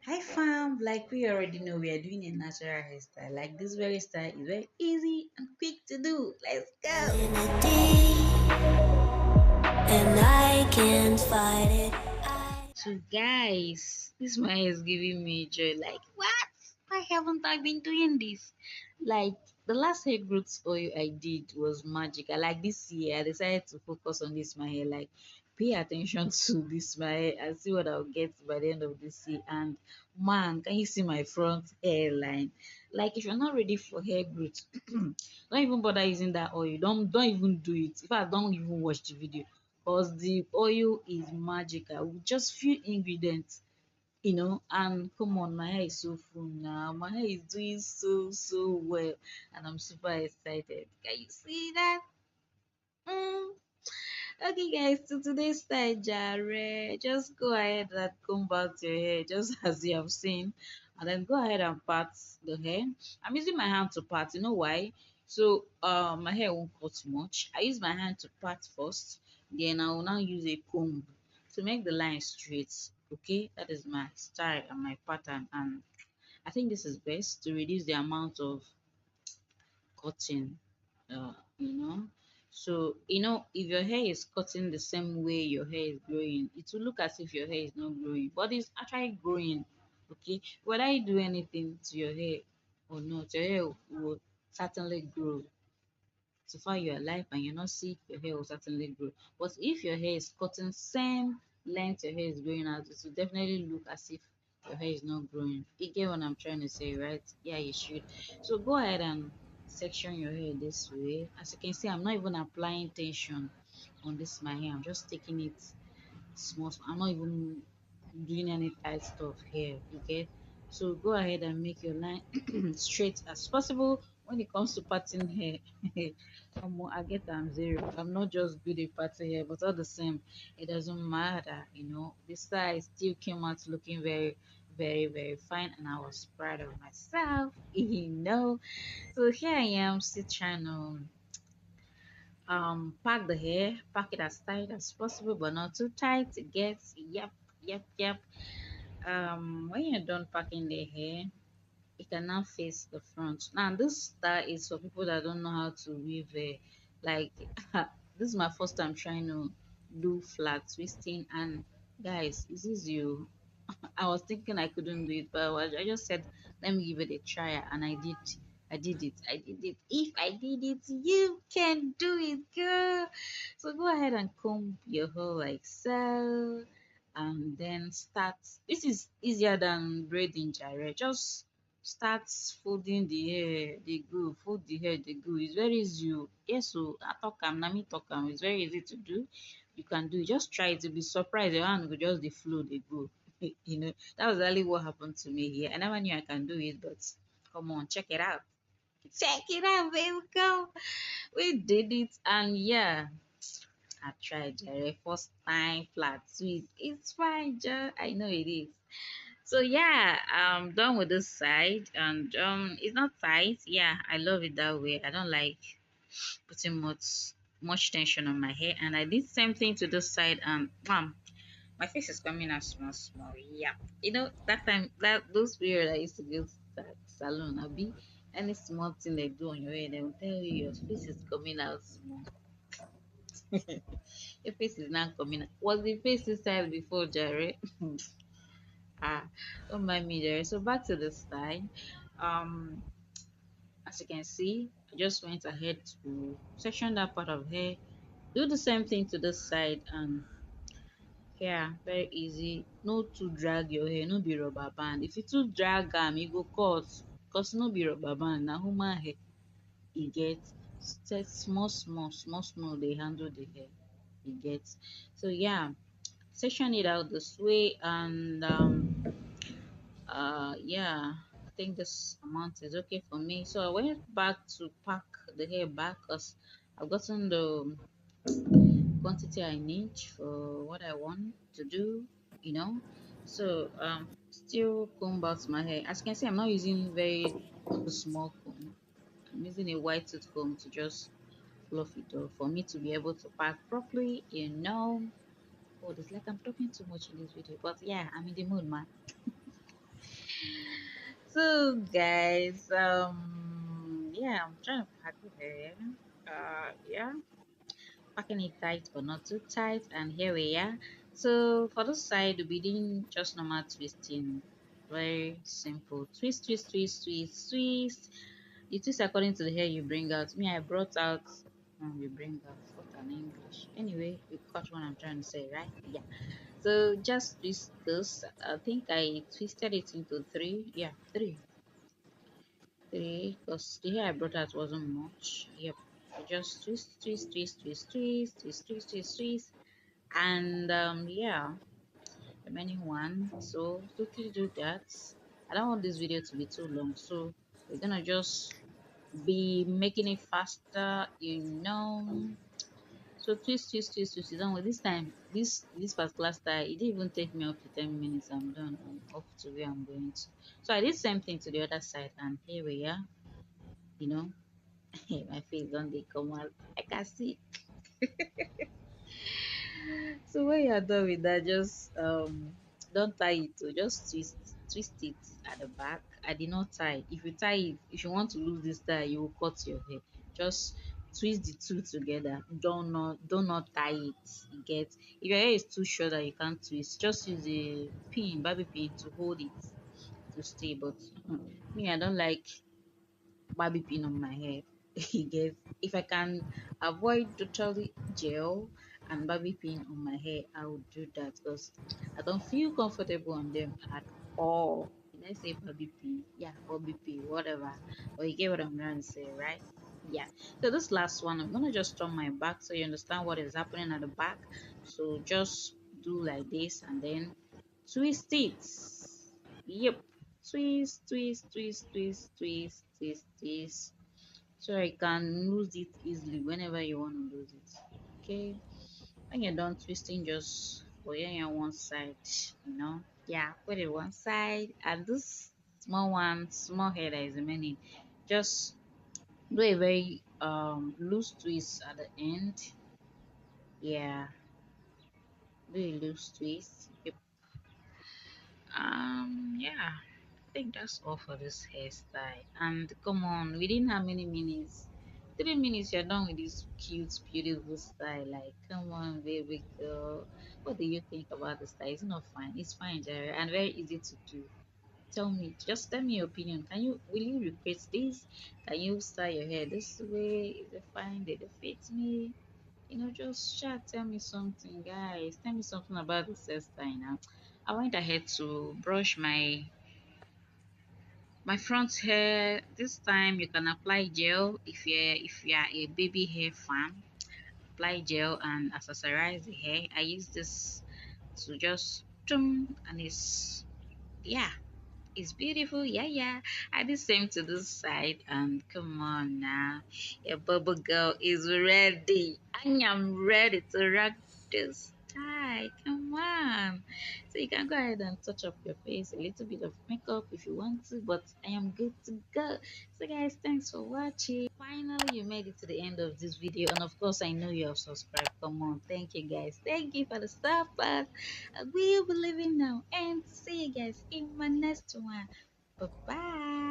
Hi fam, like we already know, we are doing a natural hairstyle. Like this very style is very easy and quick to do. Let's go. And I can't fight it. So guys, this my hair is giving me joy. Like what? Why haven't I been doing this? Like the last hair growth oil I did was magic. I like this year I decided to focus on this my hair. Like pay attention to this my hair and see what I'll get by the end of this year. And man, can you see my front hairline? Like if you're not ready for hair growth, don't even bother using that oil. Don't even do it. In fact, don't even watch the video because the oil is magical with just few ingredients, and come on, my hair is so full now. My hair is doing so well, and I'm super excited. Can you see that? mm. Okay guys, to today's style jare, just go ahead and comb out your hair just as you have seen, and then go ahead and part the hair. I'm using my hand to part. You know why? So my hair won't cut much. I use my hand to part first, then I will now use a comb to make the line straight. Okay, that is my style and my pattern, and I think this is best to reduce the amount of cutting, uh, you know. So, if your hair is cutting the same way your hair is growing, it will look as if your hair is not growing, but it's actually growing. Okay, whether you do anything to your hair or not, your hair will certainly grow. So far you're alive and you're not sick, your hair will certainly grow. But if your hair is cutting same length your hair is growing out, it will definitely look as if your hair is not growing. You get what I'm trying to say, right? Yeah, you should. So go ahead and section your hair this way. As you can see, I'm not even applying tension on this my hair. I'm just taking it small. I'm not even doing any tight stuff here. You get? So go ahead and make your line straight as possible. When it comes to parting hair, I get I'm zero. I'm not just good at parting hair, but all the same, it doesn't matter. This style still came out looking very fine, and I was proud of myself. So here I am, still trying to pack the hair, pack it as tight as possible, but not too tight. It gets yep. When you're done packing the hair, you can now face the front. Now this style is for people that don't know how to weave hair. Like this is my first time trying to do flat twisting, and guys, this is you. I was thinking I couldn't do it, but I just said, let me give it a try, and I did. I did it. I did it. If I did it, you can do it, girl. So go ahead and comb your hair like so, and then start. This is easier than braiding, Jare. Just start folding the hair. They go. Fold the hair. They go. It's very easy. Yes, so I talk. Nami talk. It's very easy to do. You can do it. Just try it. To be surprised. Your hand will just the flow. They go. That was really what happened to me here. I never knew I can do it, but come on, check it out. Check it out, baby. Go. We did it, and yeah, I tried Jerry first time flat sweet. It's fine, Joe. I know it is. So yeah, I'm done with this side, and it's not tight. Yeah, I love it that way. I don't like putting much tension on my hair, and I did same thing to this side, and my face is coming out small. Yeah. That time, that those period I used to go to that salon, Abi, any small thing they do on your hair, they will tell you your face is coming out small. Your face is not coming out. Was the face inside before, Jerry? ah, don't mind me, Jerry. So back to the style. Um, as you can see, I just went ahead to section that part of hair. Do the same thing to this side, and yeah, very easy. No too drag your hair, no be rubber band. If you too drag you go cut. Cause no be rubber band, na human hair. E get set small dey handle the hair. E get. So yeah, section it out this way, and yeah, I think this amount is okay for me. So I went back to pack the hair back because I've gotten the quantity I need for what I want to do, you know. So still comb out my hair. As you can see, I'm not using very small comb. I'm using a white tooth comb to just fluff it off for me to be able to pack properly. Oh, it's like I'm talking too much in this video, but yeah, I'm in the mood, man. So guys, yeah, I'm trying to pack the hair. Yeah, packing it tight but not too tight, and here we are. So for this side, we'll be doing just normal twisting. Very simple. Twist, twist, twist, twist, twist. You twist according to the hair you bring out. Me, I brought out. We bring out what an English. Anyway, you caught what I'm trying to say, right? Yeah. So just twist this. I think I twisted it into three. Yeah, three. Because the hair I brought out wasn't much. Yep. So just twist, twist, twist, twist, twist, twist, twist, twist, twist, and yeah, remaining one. So quickly do that. I don't want this video to be too long, so we're gonna just be making it faster, you know. So twist, twist, twist, twist it done with this time. This particular style, it didn't even take me up to 10 minutes. I'm done. I'm off to where I'm going to. So I did same thing to the other side, and here we are. You know, my face don't they come out. I can see. So when you're done with that, just don't tie it to just twist it at the back. I did not tie. If you tie it, if you want to lose this tie, you will cut your hair. Just twist the two together. Do not tie it. You get, if your hair is too short that you can't twist, just use a pin, baby pin, to hold it to stay. But me, I don't like barbie pin on my hair. You get, if I can avoid totally gel and barbie pin on my hair, I would do that because I don't feel comfortable on them at all. Did I say barbie pin? Yeah, barbie pin, whatever. But you get what I'm trying to say, right? Yeah. So this last one, I'm gonna just turn my back so you understand what is happening at the back. So just do like this and then twist it. Yep. Twist, twist, twist, twist, twist, twist, twist. So I can lose it easily whenever you want to lose it. Okay. When you're done twisting, just put it on one side, you know. Yeah, put it one side. And this small one, small hair that is remaining, just do a very loose twist at the end. Yeah, do a loose twist. Yep. Yeah. I think that's all for this hairstyle. And come on, within how many minutes? 3 minutes, you're done with this cute, beautiful style. Like, come on, baby girl. What do you think about the style? It's not fine. It's fine, Jerry, and very easy to do. Tell me, just tell me your opinion. Will you repeat this? Can you style your hair this way? Is it fine? Did it fit me? Just chat, tell me something, guys. Tell me something about this hairstyle now. I went ahead to brush my front hair. This time you can apply gel if you are a baby hair fan. Apply gel and accessorize the hair. I use this to just and it's, yeah, it's beautiful. Yeah, yeah. I did same to this side, and come on now. Your bubble girl is ready. I am ready to rock this. Hi, come on. So you can go ahead and touch up your face, a little bit of makeup if you want to, but I am good to go. So guys, thanks for watching. Finally, you made it to the end of this video, and of course, I know you have subscribed. Come on, thank you guys. Thank you for the support. We'll be leaving now, and see you guys in my next one. Bye bye.